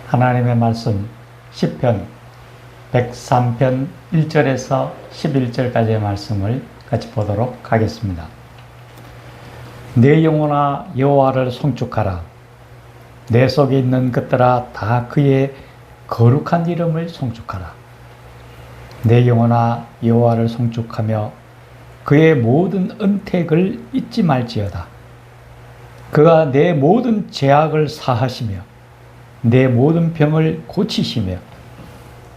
하나님의 말씀 시편 103편 1절에서 11절까지의 말씀을 같이 보도록 하겠습니다. 내 영혼아 여호와를 송축하라. 내 속에 있는 것들아 다 그의 거룩한 이름을 송축하라. 내 영혼아 여호와를 송축하며 그의 모든 은택을 잊지 말지어다. 그가 내 모든 죄악을 사하시며 내 모든 병을 고치시며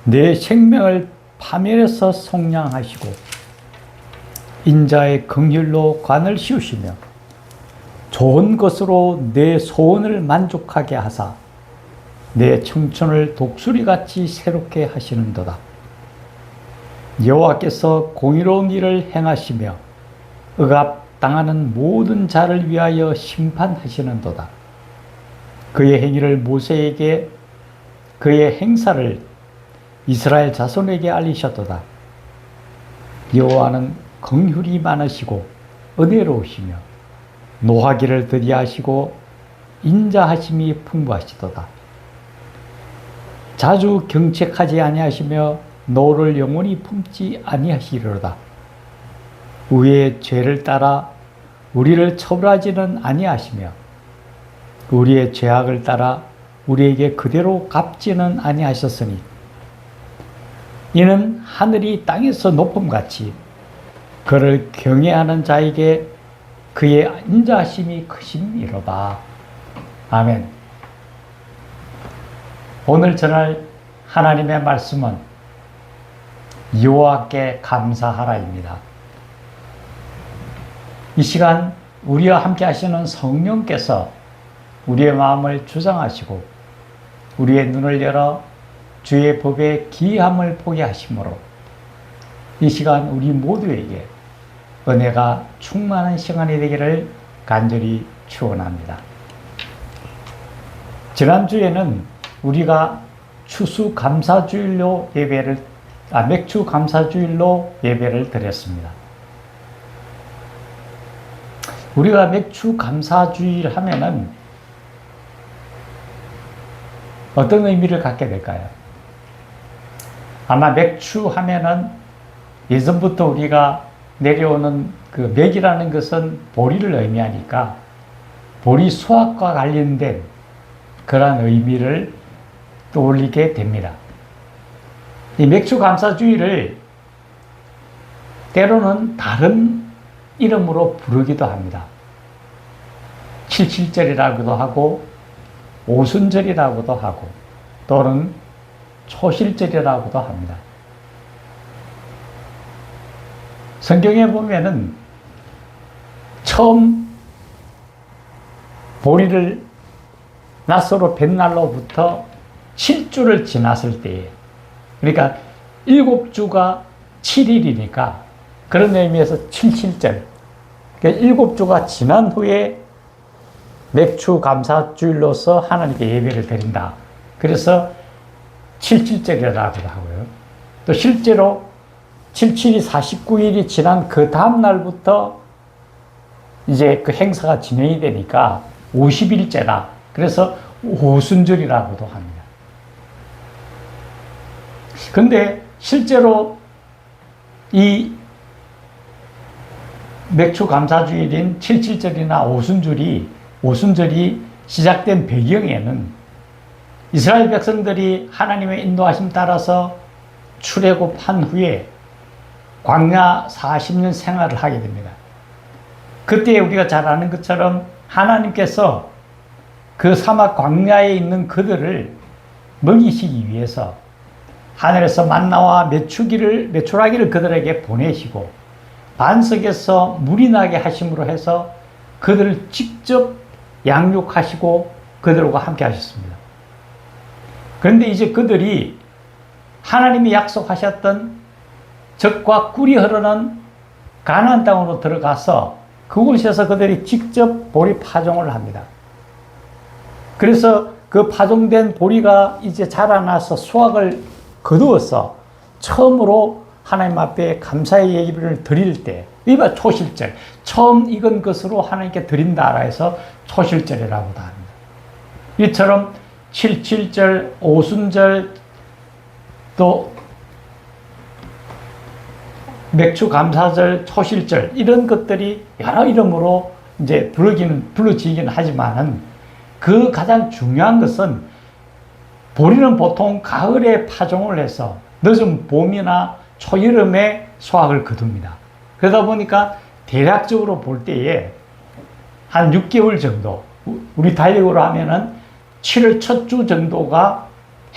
내 생명을 파멸에서 속량하시고 인자의 긍휼로 관을 씌우시며 좋은 것으로 내 소원을 만족하게 하사 내 청춘을 독수리같이 새롭게 하시는도다. 여호와께서 공의로운 일을 행하시며 억압당하는 모든 자를 위하여 심판하시는도다. 그의 행위를 모세에게 그의 행사를 이스라엘 자손에게 알리셨도다. 여호와는 긍휼이 많으시고 은혜로우시며 노하기를 더디하시고 인자하심이 풍부하시도다. 자주 경책하지 아니하시며 노를 영원히 품지 아니하시리로다. 우리의 죄를 따라 우리를 처벌하지는 아니하시며 우리의 죄악을 따라 우리에게 그대로 갚지는 아니하셨으니 이는 하늘이 땅에서 높음같이 그를 경외하는 자에게 그의 인자하심이 크심이로다. 아멘. 오늘 전할 하나님의 말씀은 여호와께 감사하라입니다. 이 시간 우리와 함께 하시는 성령께서 우리의 마음을 주장하시고 우리의 눈을 열어 주의 법의 기이함을 보게 하심으로 이 시간 우리 모두에게 은혜가 충만한 시간이 되기를 간절히 축원합니다. 지난주에는 우리가 맥주 감사주일로 예배를 드렸습니다. 우리가 맥주 감사주일 하면은 어떤 의미를 갖게 될까요? 아마 맥주 하면은 예전부터 우리가 내려오는 그 맥이라는 것은 보리를 의미하니까 보리 수확과 관련된 그러한 의미를 떠올리게 됩니다. 이 맥주 감사주일을 때로는 다른 이름으로 부르기도 합니다. 칠칠절이라고도 하고 오순절이라고도 하고 또는 초실절이라고도 합니다. 성경에 보면은 처음 보리를 낫으로 벤 날로부터 7주를 지났을 때에, 그러니까 7주가 7일이니까 그런 의미에서 칠칠절, 그러니까 7주가 지난 후에 맥주 감사주일로서 하나님께 예배를 드린다. 그래서 칠칠절이라고도 하고요. 또 실제로 77이 49일이 지난 그 다음 날부터 이제 그 행사가 진행이 되니까 50일째다. 그래서 오순절이라고도 합니다. 근데 실제로 이 맥주 감사주일인 칠칠절이나 오순절이 시작된 배경에는 이스라엘 백성들이 하나님의 인도하심 따라서 출애굽한 후에 광야 40년 생활을 하게 됩니다. 그때 우리가 잘 아는 것처럼 하나님께서 그 사막 광야에 있는 그들을 먹이시기 위해서 하늘에서 만나와 메추라기를 그들에게 보내시고 반석에서 물이 나게 하심으로 해서 그들을 직접 양육하시고 그들과 함께 하셨습니다. 그런데 이제 그들이 하나님이 약속하셨던 젖과 꿀이 흐르는 가나안 땅으로 들어가서 그곳에서 그들이 직접 보리 파종을 합니다. 그래서 그 파종된 보리가 이제 자라나서 수확을 거두어서 처음으로 하나님 앞에 감사의 예배를 드릴 때, 이봐 초실절, 처음 익은 것으로 하나님께 드린다라 해서 초실절이라고도 합니다. 이처럼 칠칠절, 오순절, 또 맥추감사절, 초실절 이런 것들이 여러 이름으로 이제 불러지기는 하지만은 그 가장 중요한 것은 보리는 보통 가을에 파종을 해서 늦은 봄이나 초여름에 수확을 거둡니다. 그러다 보니까 대략적으로 볼 때에 한 6개월 정도, 우리 달력으로 하면은 7월 첫 주 정도가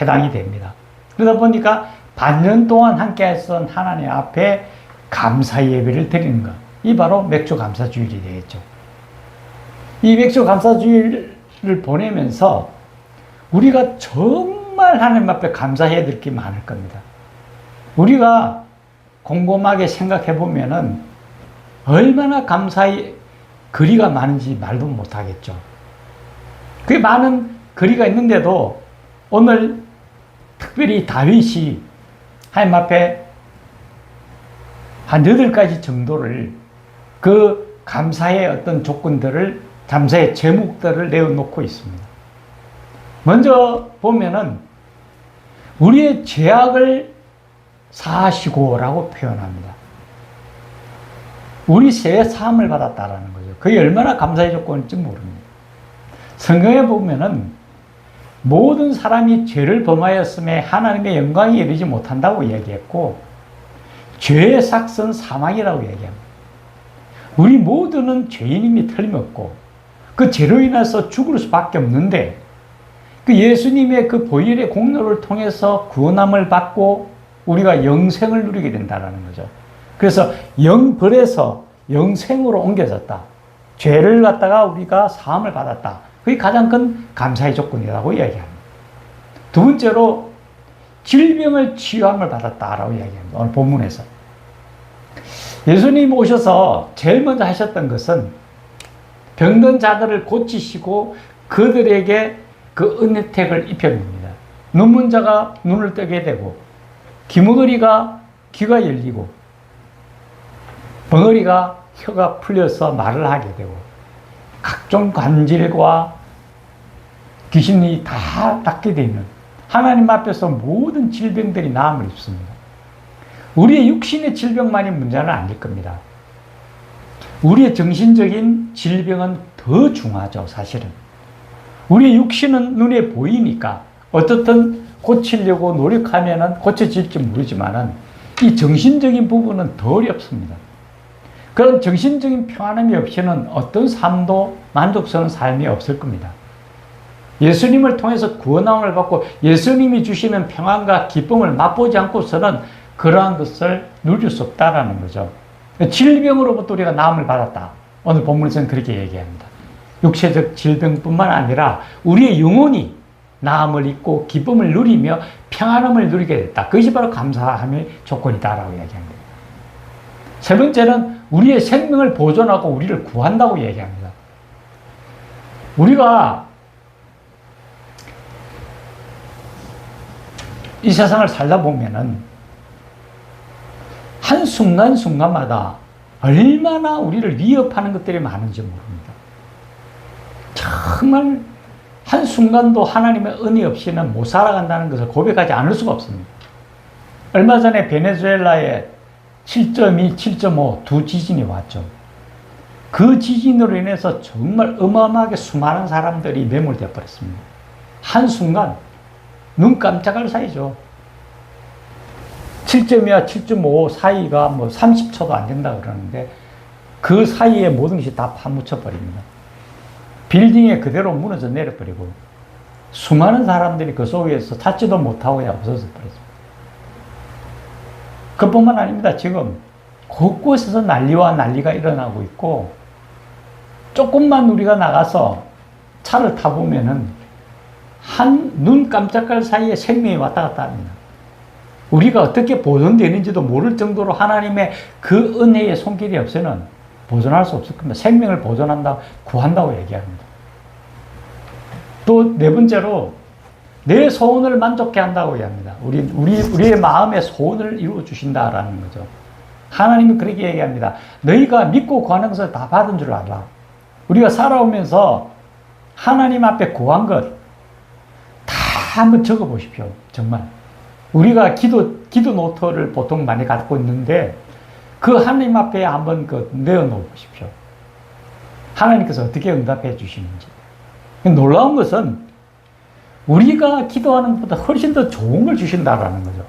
해당이 됩니다. 그러다 보니까 반년 동안 함께 했던 하나님 앞에 감사 예배를 드리는 것. 이 바로 맥주 감사주일이 되겠죠. 이 맥주 감사주일을 보내면서 우리가 정말 하나님 앞에 감사해야 될 게 많을 겁니다. 우리가 곰곰하게 생각해 보면은 얼마나 감사의 거리가 많은지 말도 못 하겠죠. 그 많은 거리가 있는데도 오늘 특별히 다윗이 하나님 앞에 한 8가지 정도를 그 감사의 어떤 조건들을, 감사의 제목들을 내어놓고 있습니다. 먼저 보면은 우리의 죄악을 사하시고라고 표현합니다. 우리 죄의 사함을 받았다라는 거죠. 그게 얼마나 감사의 조건인지 모릅니다. 성경에 보면은 모든 사람이 죄를 범하였음에 하나님의 영광이 이르지 못한다고 이야기했고, 죄의 삭은 사망이라고 얘기합니다. 우리 모두는 죄인임이 틀림없고 그 죄로 인해서 죽을 수밖에 없는데, 그 예수님의 그 보혈의 공로를 통해서 구원함을 받고 우리가 영생을 누리게 된다는 거죠. 그래서 영벌에서 영생으로 옮겨졌다. 죄를 갖다가 우리가 사함을 받았다. 그게 가장 큰 감사의 조건이라고 이야기합니다. 두 번째로 질병을 치유함을 받았다라고 이야기합니다. 오늘 본문에서. 예수님 오셔서 제일 먼저 하셨던 것은 병든 자들을 고치시고 그들에게 그 은혜택을 입혀줍니다. 눈먼 자가 눈을 뜨게 되고, 귀머거리가 귀가 열리고, 벙어리가 혀가 풀려서 말을 하게 되고, 각종 관절과 귀신이 다 낫게 되는, 하나님 앞에서 모든 질병들이 나음을 입습니다. 우리의 육신의 질병만이 문제는 아닐 겁니다. 우리의 정신적인 질병은 더 중하죠, 사실은. 우리의 육신은 눈에 보이니까 어떻든 고치려고 노력하면은 고쳐질지 모르지만은 이 정신적인 부분은 더 어렵습니다. 그런 정신적인 평안함이 없이는 어떤 삶도 만족스러운 삶이 없을 겁니다. 예수님을 통해서 구원함을 받고 예수님이 주시는 평안과 기쁨을 맛보지 않고서는 그러한 것을 누릴 수 없다라는 거죠. 질병으로부터 우리가 나음을 받았다. 오늘 본문에서는 그렇게 얘기합니다. 육체적 질병뿐만 아니라 우리의 영혼이 나음을 입고 기쁨을 누리며 평안함을 누리게 됐다. 그것이 바로 감사함의 조건이다라고 이야기합니다. 세 번째는 우리의 생명을 보존하고 우리를 구한다고 얘기합니다. 우리가 이 세상을 살다 보면은 한순간순간마다 얼마나 우리를 위협하는 것들이 많은지 모릅니다. 정말 한순간도 하나님의 은혜 없이는 못 살아간다는 것을 고백하지 않을 수가 없습니다. 얼마 전에 베네수엘라에 7.2, 7.5 두 지진이 왔죠. 그 지진으로 인해서 정말 어마어마하게 수많은 사람들이 매몰되어 버렸습니다. 한순간 눈 깜짝할 사이죠. 7.2와 7.5 사이가 뭐 30초도 안 된다 그러는데 그 사이에 모든 것이 다 파묻혀 버립니다. 빌딩에 그대로 무너져 내려버리고 수많은 사람들이 그 속에서 찾지도 못하고 없어져 버렸습니다. 그뿐만 아닙니다. 지금 곳곳에서 난리와 난리가 일어나고 있고, 조금만 우리가 나가서 차를 타보면은 한 눈 깜짝할 사이에 생명이 왔다 갔다 합니다. 우리가 어떻게 보존되는지도 모를 정도로 하나님의 그 은혜의 손길이 없이는 보존할 수 없을 겁니다. 생명을 보존한다, 구한다고 얘기합니다. 또 네 번째로 내 소원을 만족해 한다고 얘기합니다. 우리의 마음의 소원을 이루어 주신다라는 거죠. 하나님이 그렇게 얘기합니다. 너희가 믿고 구하는 것을 다 받은 줄 알라. 우리가 살아오면서 하나님 앞에 구한 것, 다 한번 적어 보십시오. 정말. 우리가 기도 노트를 보통 많이 갖고 있는데 그 하나님 앞에 한번 내어놓아 보십시오. 하나님께서 어떻게 응답해 주시는지. 놀라운 것은 우리가 기도하는 것보다 훨씬 더 좋은 걸 주신다라는 거죠.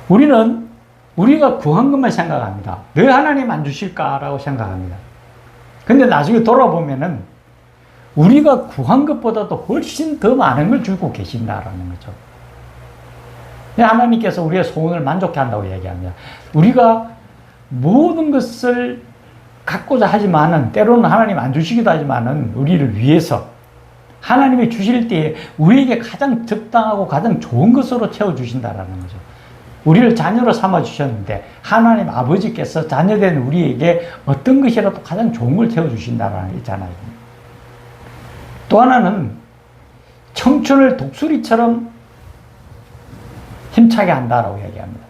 우리는 우리가 구한 것만 생각합니다. 왜 하나님 안 주실까라고 생각합니다. 근데 나중에 돌아보면은 우리가 구한 것보다도 훨씬 더 많은 걸 주고 계신다라는 거죠. 하나님께서 우리의 소원을 만족해 한다고 얘기합니다. 우리가 모든 것을 갖고자 하지만은, 때로는 하나님 안 주시기도 하지만은, 우리를 위해서 하나님이 주실 때에 우리에게 가장 적당하고 가장 좋은 것으로 채워주신다라는 거죠. 우리를 자녀로 삼아주셨는데, 하나님 아버지께서 자녀된 우리에게 어떤 것이라도 가장 좋은 걸 채워주신다라는 게 있잖아요. 또 하나는 청춘을 독수리처럼 힘차게 한다라고 얘기합니다.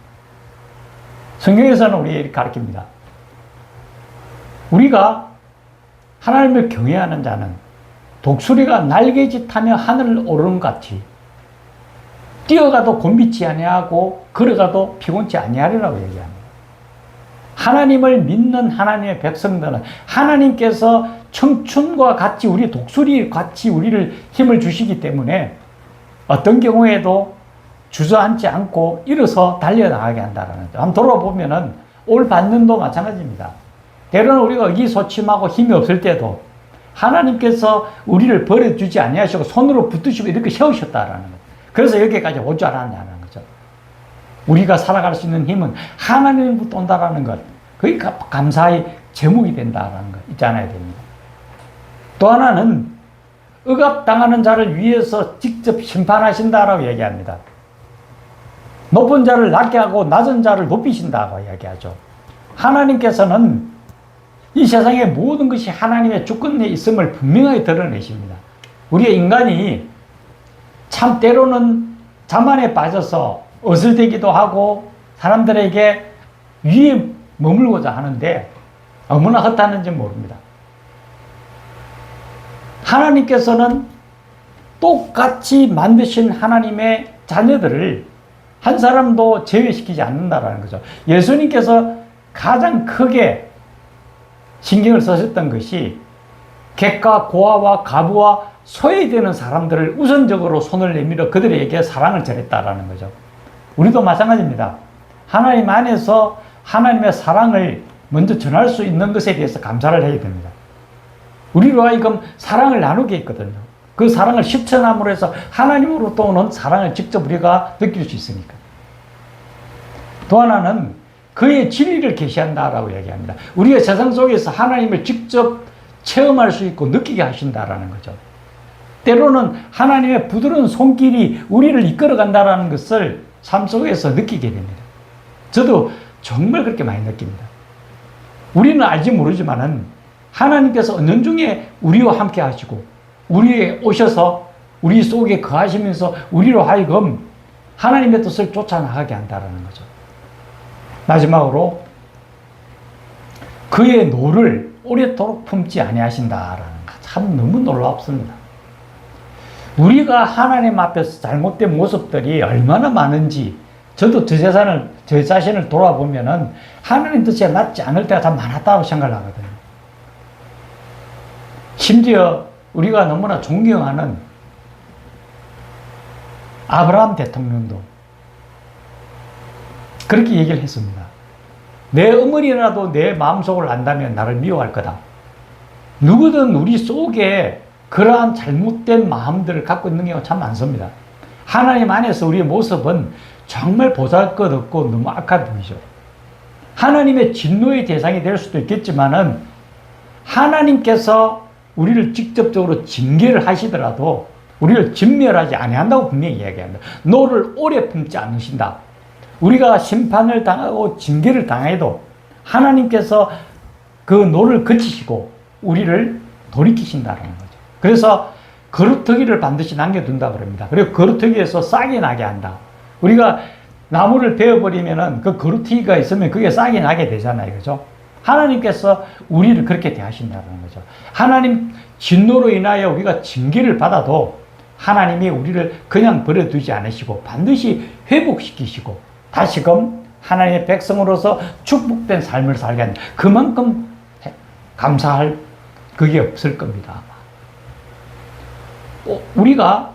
성경에서는 우리에게 가르칩니다. 우리가 하나님을 경외하는 자는 독수리가 날개짓하며 하늘을 오르는 것 같이 뛰어가도 곤비치 아니하고 걸어가도 피곤치 아니하리라고 얘기합니다. 하나님을 믿는 하나님의 백성들은 하나님께서 청춘과 같이 우리 독수리 같이 우리를 힘을 주시기 때문에 어떤 경우에도 주저앉지 않고 일어서 달려나가게 한다는 거죠. 한번 돌아보면은 올 반년도 마찬가지입니다. 때로는 우리가 의기소침하고 힘이 없을 때도 하나님께서 우리를 버려주지 아니하시고 손으로 붙드시고 이렇게 세우셨다라는 거죠. 그래서 여기까지 올 줄 알았냐는 거죠. 우리가 살아갈 수 있는 힘은 하나님부터 온다라는 것. 그게 감사의 제목이 된다라는 것 있잖아야 됩니다. 또 하나는 억압당하는 자를 위해서 직접 심판하신다라고 얘기합니다. 높은 자를 낮게 하고 낮은 자를 높이신다고 이야기하죠. 하나님께서는 이 세상의 모든 것이 하나님의 주권에 있음을 분명하게 드러내십니다. 우리의 인간이 참 때로는 자만에 빠져서 어슬대기도 하고 사람들에게 위에 머물고자 하는데 얼마나 헛하는지 모릅니다. 하나님께서는 똑같이 만드신 하나님의 자녀들을 한 사람도 제외시키지 않는다라는 거죠. 예수님께서 가장 크게 신경을 쓰셨던 것이 객과 고아와 가부와 소외되는 사람들을 우선적으로 손을 내밀어 그들에게 사랑을 전했다라는 거죠. 우리도 마찬가지입니다. 하나님 안에서 하나님의 사랑을 먼저 전할 수 있는 것에 대해서 감사를 해야 됩니다. 우리로 하여금 사랑을 나누게 했거든요. 그 사랑을 실천함으로 해서 하나님으로부터 오는 사랑을 직접 우리가 느낄 수 있으니까. 또 하나는 그의 진리를 계시한다라고 얘기합니다. 우리가 세상 속에서 하나님을 직접 체험할 수 있고 느끼게 하신다라는 거죠. 때로는 하나님의 부드러운 손길이 우리를 이끌어 간다라는 것을 삶 속에서 느끼게 됩니다. 저도 정말 그렇게 많이 느낍니다. 우리는 알지 모르지만은 하나님께서 은연중에 우리와 함께 하시고 우리에 오셔서 우리 속에 거하시면서 우리로 하여금 하나님의 뜻을 쫓아나가게 한다는 거죠. 마지막으로 그의 노를 오래도록 품지 아니하신다라는 것. 참 너무 놀랍습니다. 우리가 하나님 앞에서 잘못된 모습들이 얼마나 많은지 저도 제 자신을 돌아보면은 하나님 뜻에 맞지 않을 때가 참 많았다고 생각을 하거든요. 심지어 우리가 너무나 존경하는 아브라함 대통령도 그렇게 얘기를 했습니다. 내 어머니라도 내 마음속을 안다면 나를 미워할 거다. 누구든 우리 속에 그러한 잘못된 마음들을 갖고 있는 경우가 참 많습니다. 하나님 안에서 우리의 모습은 정말 보잘것없고 너무 악한 분이죠. 하나님의 진노의 대상이 될 수도 있겠지만은 하나님께서 우리를 직접적으로 징계를 하시더라도 우리를 진멸하지 아니한다고 분명히 이야기합니다. 노를 오래 품지 않으신다. 우리가 심판을 당하고 징계를 당해도 하나님께서 그 노를 그치시고 우리를 돌이키신다는 거죠. 그래서 거루터기를 반드시 남겨둔다 그럽니다. 그리고 거루터기에서 싹이 나게 한다. 우리가 나무를 베어버리면은 그 거루터기가 있으면 그게 싹이 나게 되잖아요. 그죠? 하나님께서 우리를 그렇게 대하신다는 거죠. 하나님 진노로 인하여 우리가 징계를 받아도 하나님이 우리를 그냥 버려두지 않으시고 반드시 회복시키시고 다시금 하나님의 백성으로서 축복된 삶을 살게 하는 그만큼 감사할 그게 없을 겁니다. 우리가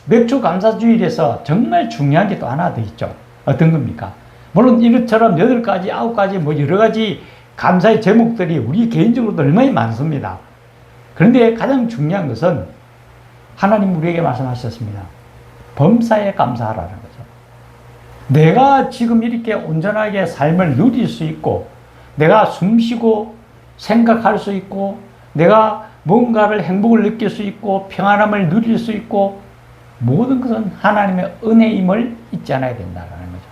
맥주 감사주일에서 정말 중요한 게 또 하나 더 있죠. 어떤 겁니까? 물론 이것처럼 8가지, 9가지 뭐 여러 가지 감사의 제목들이 우리 개인적으로도 얼마나 많습니다. 그런데 가장 중요한 것은 하나님 우리에게 말씀하셨습니다. 범사에 감사하라는 거죠. 내가 지금 이렇게 온전하게 삶을 누릴 수 있고 내가 숨쉬고 생각할 수 있고 내가 뭔가를 행복을 느낄 수 있고 평안함을 누릴 수 있고 모든 것은 하나님의 은혜임을 잊지 않아야 된다는 거죠.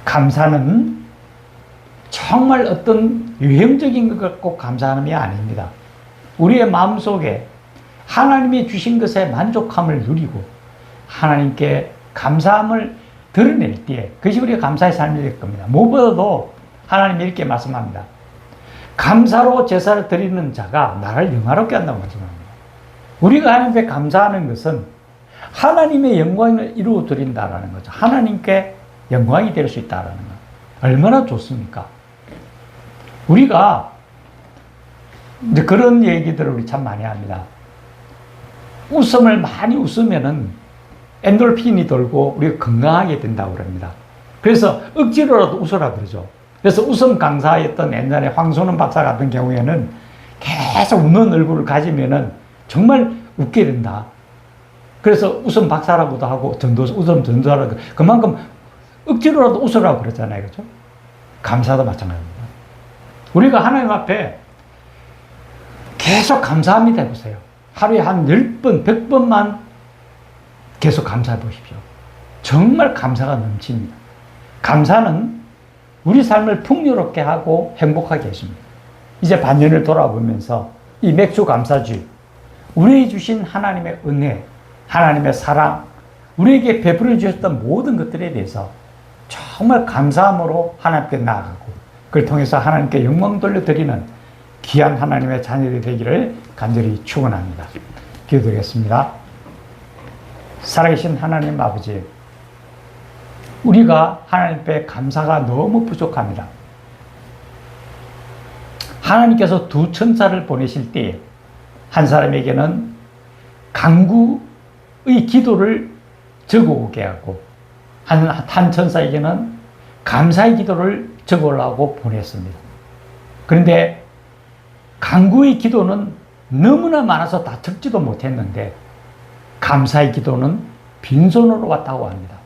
감사는 정말 어떤 유형적인 것 같고 감사함이 아닙니다. 우리의 마음속에 하나님이 주신 것에 만족함을 누리고 하나님께 감사함을 드러낼 때에 그것이 우리가 감사의 삶이 될 겁니다. 무엇보다도 하나님이 이렇게 말씀합니다. 감사로 제사를 드리는 자가 나를 영화롭게 한다고 말씀합니다. 우리가 하나님께 감사하는 것은 하나님의 영광을 이루어 드린다는 거죠. 하나님께 영광이 될 수 있다는 것. 얼마나 좋습니까? 우리가 이제 그런 얘기들을 우리 참 많이 합니다. 웃음을 많이 웃으면은 엔돌핀이 돌고 우리가 건강하게 된다고 그럽니다. 그래서 억지로라도 웃으라 그러죠. 그래서 웃음 강사였던 옛날에 황선원 박사 같은 경우에는 계속 웃는 얼굴을 가지면은 정말 웃게 된다. 그래서 웃음 박사라고도 하고 웃음 전도사라고 그만큼 억지로라도 웃으라고 그랬잖아요. 그렇죠? 감사도 마찬가지입니다. 우리가 하나님 앞에 계속 감사합니다 해보세요. 하루에 한 10번, 100번만 계속 감사해 보십시오. 정말 감사가 넘칩니다. 감사는 우리 삶을 풍요롭게 하고 행복하게 해줍니다. 이제 반년을 돌아보면서 이 맥주 감사주의, 우리에게 주신 하나님의 은혜, 하나님의 사랑, 우리에게 베풀어 주셨던 모든 것들에 대해서 정말 감사함으로 하나님께 나아가고 그걸 통해서 하나님께 영광 돌려드리는 귀한 하나님의 자녀들이 되기를 간절히 축원합니다. 기도드리겠습니다. 살아계신 하나님 아버지, 우리가 하나님 앞에 감사가 너무 부족합니다. 하나님께서 두 천사를 보내실 때 한 사람에게는 간구의 기도를 적어오게 하고 한 천사에게는 감사의 기도를 적어오라고 보냈습니다. 그런데 간구의 기도는 너무나 많아서 다 적지도 못했는데 감사의 기도는 빈손으로 왔다고 합니다.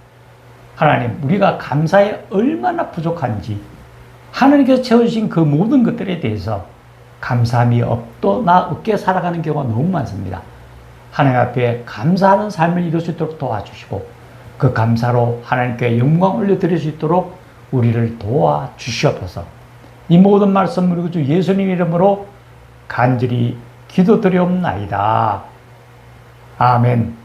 하나님, 우리가 감사에 얼마나 부족한지 하나님께서 채워주신 그 모든 것들에 대해서 감사함이 없게 살아가는 경우가 너무 많습니다. 하나님 앞에 감사하는 삶을 이룰 수 있도록 도와주시고 그 감사로 하나님께 영광 올려드릴 수 있도록 우리를 도와주시옵소서. 이 모든 말씀 우리 주 예수님 이름으로 간절히 기도드리옵나이다. 아멘.